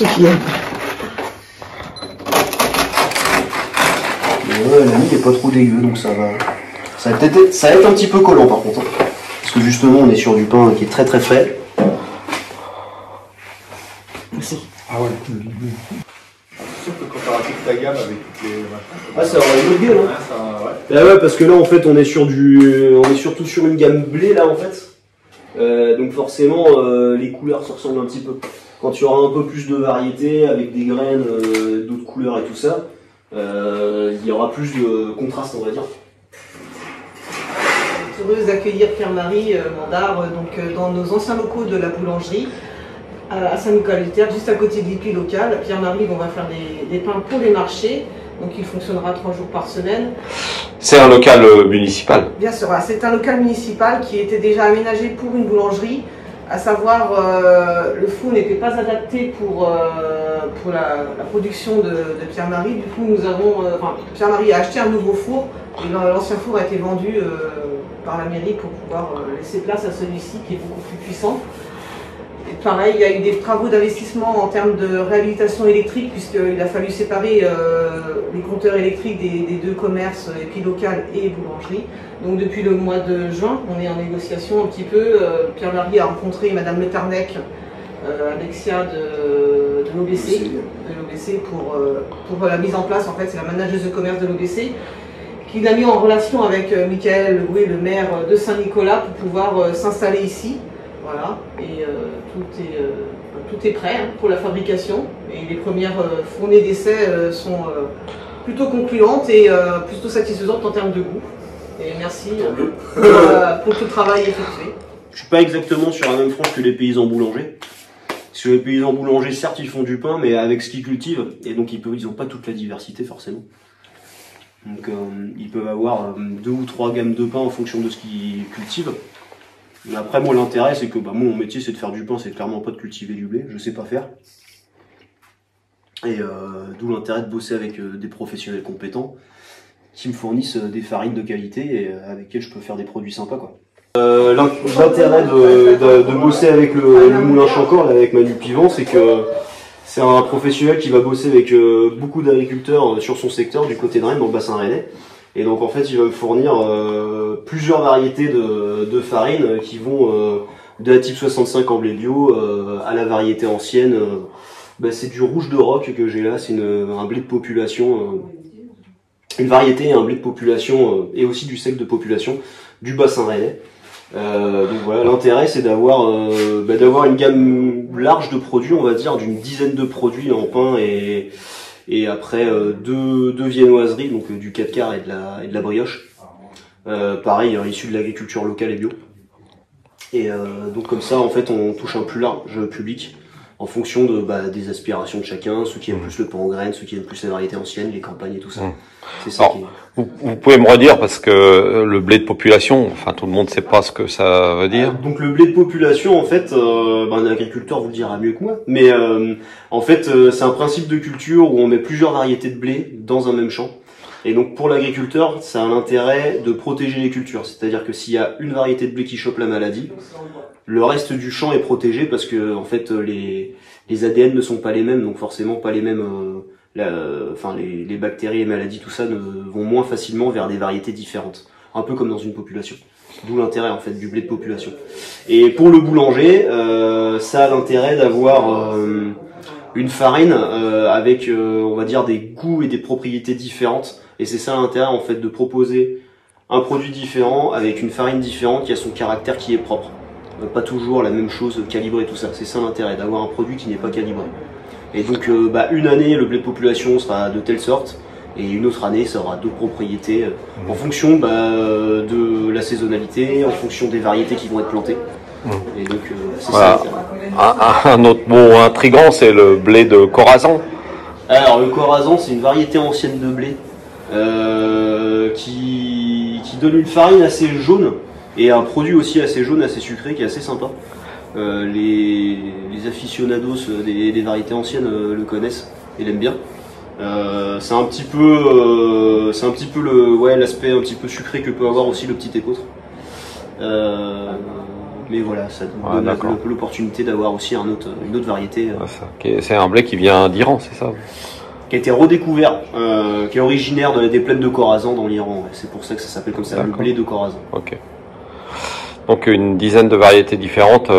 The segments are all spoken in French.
ceux qui aiment. Ouais, la mie est pas trop dégueu, donc ça va. Ça va être un petit peu collant par contre. Hein. Parce que justement, on est sur du pain qui est très très frais. Merci. Ah ouais. Sauf que quand t'as raté ta gamme avec toutes les machins. Ah, ça aura une autre gueule, hein. Ouais, ça, ouais. Bah ouais, parce que là en fait on est sur on est surtout sur une gamme blé là en fait. Donc forcément les couleurs se ressemblent un petit peu. Quand il y aura un peu plus de variété avec des graines, d'autres couleurs et tout ça, il y aura plus de contraste on va dire. Heureuse d'accueillir Pierre-Marie Mandard dans nos anciens locaux de la boulangerie à Saint-Nicolas-du-Tertre, juste à côté de l'IPI local. Pierre-Marie, on va faire des pains pour les marchés, donc il fonctionnera 3 jours par semaine. C'est un local municipal. Bien sûr, c'est un local municipal qui était déjà aménagé pour une boulangerie, à savoir le four n'était pas adapté pour la production de Pierre-Marie. Du coup, Pierre-Marie a acheté un nouveau four et l'ancien four a été vendu par la mairie pour pouvoir laisser place à celui-ci qui est beaucoup plus puissant. Et pareil, il y a eu des travaux d'investissement en termes de réhabilitation électrique puisqu'il a fallu séparer les compteurs électriques des deux commerces, EPI local et boulangerie. Donc depuis le mois de juin, on est en négociation un petit peu. Pierre-Marie a rencontré Madame Le Tarnec, Alexia de l'OBC pour la mise en place, en fait c'est la manageuse de commerce de l'OBC, qui l'a mis en relation avec Michael Legoué, le maire de Saint-Nicolas, pour pouvoir s'installer ici. Voilà, et tout est prêt pour la fabrication. Et les premières fournées d'essai sont plutôt concluantes et plutôt satisfaisantes en termes de goût. Et merci pour tout le travail effectué. Je suis pas exactement sur la même frange que les paysans boulangers. Parce que les paysans boulangers, certes, ils font du pain, mais avec ce qu'ils cultivent, et donc ils n'ont pas toute la diversité forcément. Donc ils peuvent avoir 2 ou 3 gammes de pain en fonction de ce qu'ils cultivent. Mais après, moi, l'intérêt, c'est que moi, mon métier, c'est de faire du pain, c'est clairement pas de cultiver du blé, je sais pas faire. Et d'où l'intérêt de bosser avec des professionnels compétents qui me fournissent des farines de qualité et avec lesquelles je peux faire des produits sympas, quoi. L'intérêt de bosser avec le moulin Chancor, avec Manu Pivant, c'est que c'est un professionnel qui va bosser avec beaucoup d'agriculteurs sur son secteur, du côté de Rennes, dans le bassin rennais. Et donc en fait il va me fournir plusieurs variétés de farines qui vont de la type 65 en blé bio à la variété ancienne. C'est du rouge de roc que j'ai là, c'est un blé de population, une variété et un blé de population et aussi du sec de population du bassin rennais. Donc voilà, l'intérêt c'est d'avoir une gamme large de produits, on va dire d'une dizaine de produits en pain et après deux viennoiseries, donc du 4 quarts et de la brioche. Pareil, issu de l'agriculture locale et bio. Et donc comme ça, en fait, on touche un plus large public en fonction des aspirations de chacun, ceux qui aiment plus le pain en graines, ceux qui aiment plus les variétés anciennes, les campagnes et tout ça. C'est ça. Alors, vous pouvez me redire, parce que le blé de population, enfin tout le monde ne sait pas ce que ça veut dire. Donc le blé de population, en fait, un agriculteur vous le dira mieux que moi, mais en fait c'est un principe de culture où on met plusieurs variétés de blé dans un même champ. Et donc pour l'agriculteur, ça a l'intérêt de protéger les cultures, c'est-à-dire que s'il y a une variété de blé qui chope la maladie, le reste du champ est protégé parce que en fait les ADN ne sont pas les mêmes, donc forcément pas les mêmes. Les bactéries et maladies, tout ça vont moins facilement vers des variétés différentes, un peu comme dans une population. D'où l'intérêt en fait du blé de population. Et pour le boulanger, ça a l'intérêt d'avoir une farine avec, on va dire, des goûts et des propriétés différentes. Et c'est ça l'intérêt en fait de proposer un produit différent avec une farine différente qui a son caractère qui est propre. Pas toujours la même chose calibrée, tout ça. C'est ça l'intérêt, d'avoir un produit qui n'est pas calibré. Et donc une année le blé de population sera de telle sorte et une autre année ça aura d'autres propriétés en fonction de la saisonnalité, en fonction des variétés qui vont être plantées. Et donc c'est voilà. Ça. Un autre mot intriguant, c'est le blé de Corazon. Alors le Corazon, c'est une variété ancienne de blé qui donne une farine assez jaune et un produit aussi assez jaune, assez sucré, qui est assez sympa. Les aficionados des variétés anciennes le connaissent et l'aiment bien. C'est un petit peu l'aspect un petit peu sucré que peut avoir aussi le petit épeautre. Mais voilà, ça Ah, donne d'accord. l'opportunité d'avoir aussi une autre variété Ouais, ça. C'est un blé qui vient d'Iran, c'est ça? qui a été redécouvert, qui est originaire des plaines de Khorasan dans l'Iran. Ouais. C'est pour ça que ça s'appelle comme ça, le D'accord. blé de Khorasan. Ok. Donc une dizaine de variétés différentes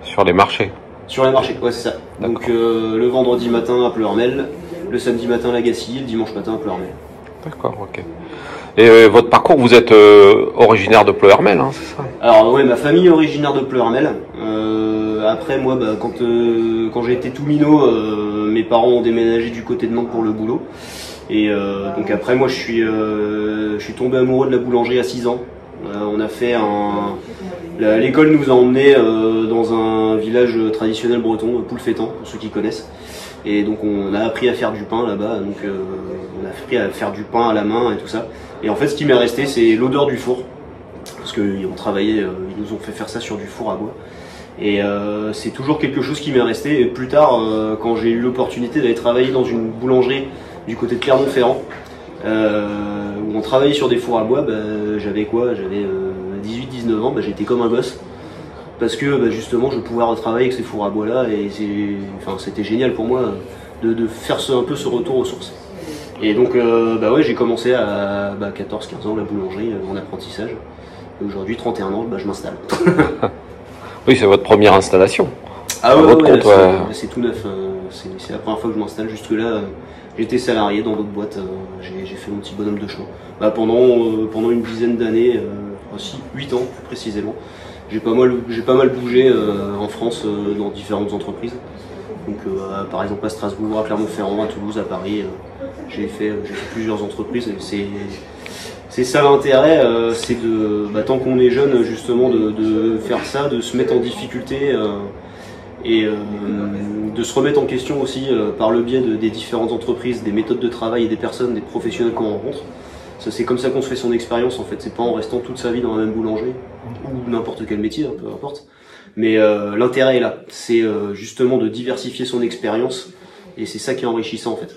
sur les marchés. Sur les marchés, ouais, c'est ça. D'accord. Donc le vendredi matin à Pleuhermel, le samedi matin à Lagacilly, le dimanche matin à Pleuhermel. D'accord, ok. Et votre parcours, vous êtes originaire de Pleuhermel, hein, c'est ça? Alors ouais, ma famille est originaire de Pleuhermel. Après moi, bah, quand j'ai été tout minot, mes parents ont déménagé du côté de Nantes pour le boulot. Et donc après moi, je suis tombé amoureux de la boulangerie à 6 ans. On a fait l'école nous a emmenés dans un village traditionnel breton, Poulfétan, pour ceux qui connaissent. Et donc on a appris à faire du pain là-bas, donc on a appris à faire du pain à la main et tout ça. Et en fait ce qui m'est resté c'est l'odeur du four, parce qu'ils ont travaillé, ils nous ont fait faire ça sur du four à bois. Et c'est toujours quelque chose qui m'est resté. Et plus tard, quand j'ai eu l'opportunité d'aller travailler dans une boulangerie du côté de Clermont-Ferrand, où on travaillait sur des fours à bois, bah, j'avais 18-19 ans, bah, j'étais comme un gosse. Parce que bah, justement je pouvais retravailler avec ces fours à bois là et c'était génial pour moi de faire un peu ce retour aux sources. Et donc bah ouais, j'ai commencé à 14-15 ans la boulangerie, mon apprentissage. Et aujourd'hui 31 ans, bah, je m'installe. Oui, c'est votre première installation. Ah ouais, votre ouais, compte, là, c'est tout neuf. C'est la première fois que je m'installe. Jusque là j'étais salarié dans d'autres boîtes, j'ai fait mon petit bonhomme de chemin. Bah, pendant une dizaine d'années, 8 ans plus précisément. J'ai pas mal bougé en France dans différentes entreprises. Donc par exemple à Strasbourg, à Clermont-Ferrand, à Toulouse, à Paris, j'ai fait plusieurs entreprises. Et c'est ça l'intérêt, c'est tant qu'on est jeune justement de faire ça, de se mettre en difficulté et de se remettre en question aussi par le biais des différentes entreprises, des méthodes de travail et des personnes, des professionnels qu'on rencontre. C'est comme ça qu'on se fait son expérience en fait, c'est pas en restant toute sa vie dans la même boulangerie, ou n'importe quel métier, hein, peu importe. Mais l'intérêt est là, c'est justement de diversifier son expérience, et c'est ça qui est enrichissant en fait.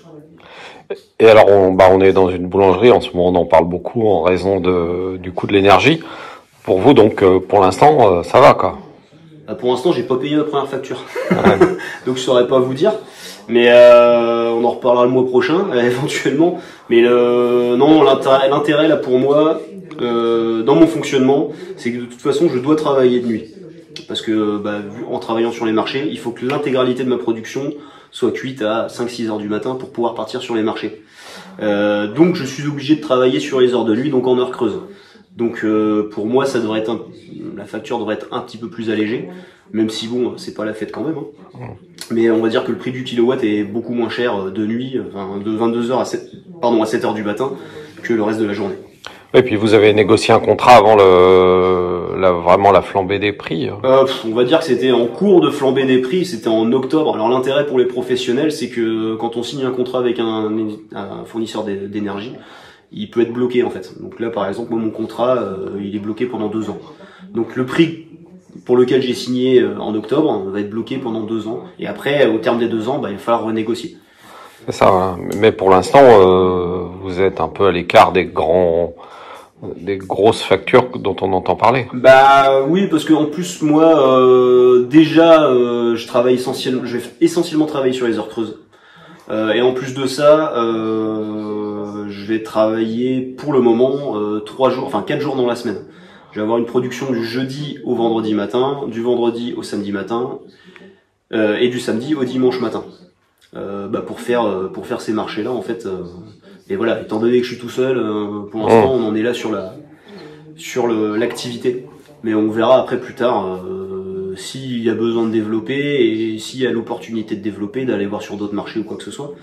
Et alors, on est dans une boulangerie, en ce moment on en parle beaucoup en raison du coût de l'énergie. Pour vous, donc, pour l'instant, ça va, quoi. Pour l'instant, j'ai pas payé ma première facture, Ouais. donc je saurais pas vous dire. Mais on en reparlera le mois prochain, éventuellement. Mais non, l'intérêt là pour moi, dans mon fonctionnement, c'est que de toute façon, je dois travailler de nuit. Parce que en travaillant sur les marchés, il faut que l'intégralité de ma production soit cuite à 5-6 heures du matin pour pouvoir partir sur les marchés. Donc je suis obligé de travailler sur les heures de nuit, donc en heures creuses. Donc pour moi, la facture devrait être un petit peu plus allégée, même si bon, c'est pas la fête quand même. Hein. Mais on va dire que le prix du kilowatt est beaucoup moins cher de nuit, de 22h à 7h du matin, que le reste de la journée. Et puis vous avez négocié un contrat avant vraiment la flambée des prix. On va dire que c'était en cours de flambée des prix, c'était en octobre. Alors l'intérêt pour les professionnels, c'est que quand on signe un contrat avec un fournisseur d'énergie, il peut être bloqué en fait. Donc là par exemple, moi mon contrat, il est bloqué pendant 2 ans. Donc le prix pour lequel j'ai signé en octobre va être bloqué pendant 2 ans. Et après, au terme des 2 ans, il va falloir renégocier. C'est ça, hein. Mais pour l'instant, vous êtes un peu à l'écart des grosses factures dont on entend parler. Bah oui, parce que en plus moi déjà je vais essentiellement travailler sur les heures creuses. Et en plus de ça, je vais travailler pour le moment 4 jours dans la semaine. Je vais avoir une production du jeudi au vendredi matin, du vendredi au samedi matin et du samedi au dimanche matin. Pour faire ces marchés-là en fait. Et voilà, étant donné que je suis tout seul, pour l'instant on en est là sur l'activité. Mais on verra après plus tard s'il y a besoin de développer et s'il y a l'opportunité de développer, d'aller voir sur d'autres marchés ou quoi que ce soit.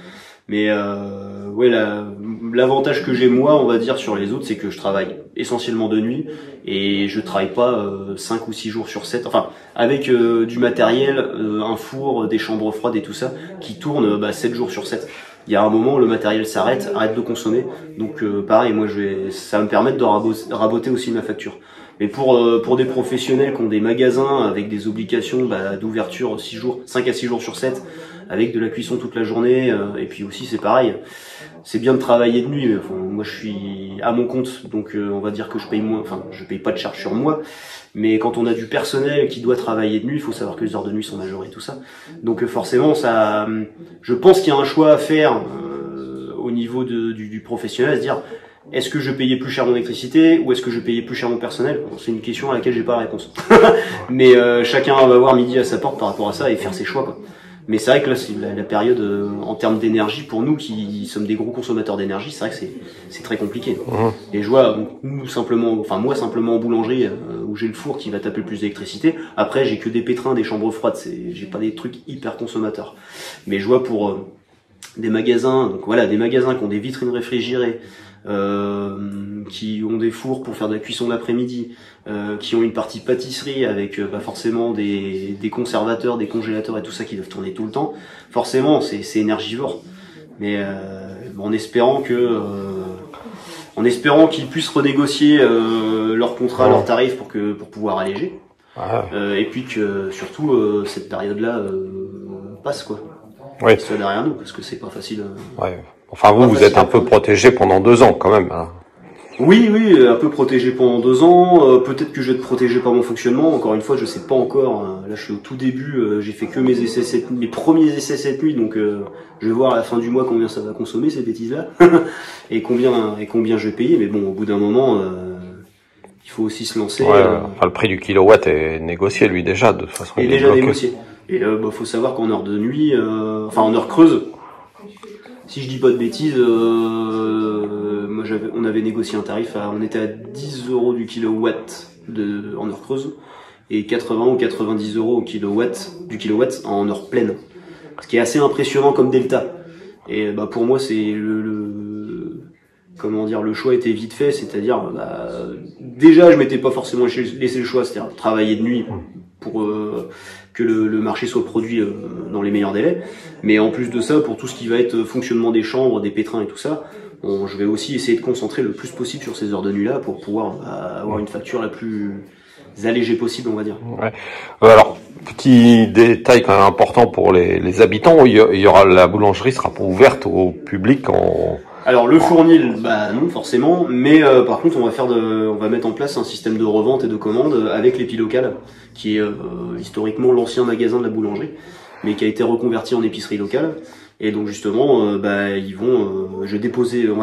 Mais ouais, l'avantage que j'ai moi, on va dire, sur les autres, c'est que je travaille essentiellement de nuit et je travaille pas 5 ou 6 jours sur 7. Enfin, avec du matériel, un four, des chambres froides et tout ça, qui tourne 7 jours sur 7. Il y a un moment où le matériel arrête de consommer. Donc pareil, moi ça va me permettre de raboter aussi ma facture. Mais pour des professionnels qui ont des magasins avec des obligations d'ouverture 5 à 6 jours sur 7, avec de la cuisson toute la journée, et puis aussi c'est pareil, c'est bien de travailler de nuit, mais enfin, moi je suis à mon compte, donc on va dire que je paye moins, enfin je paye pas de charge sur moi, mais quand on a du personnel qui doit travailler de nuit, il faut savoir que les heures de nuit sont majorées et tout ça. Donc forcément, ça, je pense qu'il y a un choix à faire au niveau du professionnel, à se dire est-ce que je payais plus cher mon électricité ou est-ce que je payais plus cher mon personnel? Bon, c'est une question à laquelle j'ai pas la réponse. Mais chacun va avoir midi à sa porte par rapport à ça et faire ses choix, quoi. Mais c'est vrai que là, c'est la période en termes d'énergie pour nous qui sommes des gros consommateurs d'énergie, c'est vrai que c'est très compliqué. Et je vois moi simplement en boulangerie où j'ai le four qui va taper le plus d'électricité. Après, j'ai que des pétrins, des chambres froides, j'ai pas des trucs hyper consommateurs. Mais je vois pour des magasins, donc voilà, des magasins qui ont des vitrines réfrigérées, qui ont des fours pour faire de la cuisson l'après-midi, qui ont une partie pâtisserie avec forcément des conservateurs, des congélateurs et tout ça qui doivent tourner tout le temps. Forcément, c'est énergivore. Mais en espérant qu'ils puissent renégocier leur contrat, leurs tarifs pour pouvoir alléger. Et puis que surtout cette période-là passe, quoi. Oui. Soit derrière nous, parce que c'est pas facile. Ouais. Enfin, vous êtes un peu protégé pendant 2 ans, quand même. Hein. Oui, un peu protégé pendant 2 ans. Peut-être que je vais être protégé par mon fonctionnement. Encore une fois, je sais pas encore. Là, je suis au tout début. J'ai fait que mes premiers essais cette nuit, donc je vais voir à la fin du mois combien ça va consommer ces bêtises-là et combien je vais payer. Mais bon, au bout d'un moment, il faut aussi se lancer. Enfin, le prix du kilowatt est négocié, lui déjà, de toute façon. Il est déjà négocié. Et faut savoir qu'en heure de nuit, en heure creuse, si je dis pas de bêtises, on avait négocié un tarif on était à 10 € du kilowatt en heure creuse et 80 ou 90 € du kilowatt en heure pleine. Ce qui est assez impressionnant comme delta. Et pour moi, c'est le choix était vite fait, c'est-à-dire déjà je m'étais pas forcément laissé le choix, c'est-à-dire travailler de nuit pour que le marché soit produit dans les meilleurs délais. Mais en plus de ça, pour tout ce qui va être fonctionnement des chambres, des pétrins et tout ça, je vais aussi essayer de concentrer le plus possible sur ces heures de nuit-là pour pouvoir avoir une facture la plus allégée possible, on va dire. Ouais. Alors, petit détail quand même important pour les habitants, la boulangerie sera pas ouverte au public Alors le fournil, non forcément, mais par contre on va mettre en place un système de revente et de commande avec l'épilocal, qui est historiquement l'ancien magasin de la boulangerie, mais qui a été reconverti en épicerie locale. Et donc justement, on va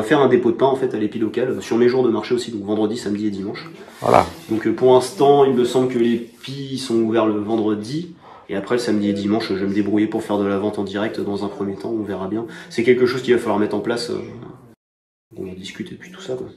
faire un dépôt de pain en fait à l'épilocal sur mes jours de marché aussi, donc vendredi, samedi et dimanche. Voilà. Donc pour l'instant, il me semble que les pis sont ouverts le vendredi. Et après, le samedi et dimanche, je vais me débrouiller pour faire de la vente en direct dans un premier temps, on verra bien. C'est quelque chose qu'il va falloir mettre en place. On en discute et puis tout ça, quoi.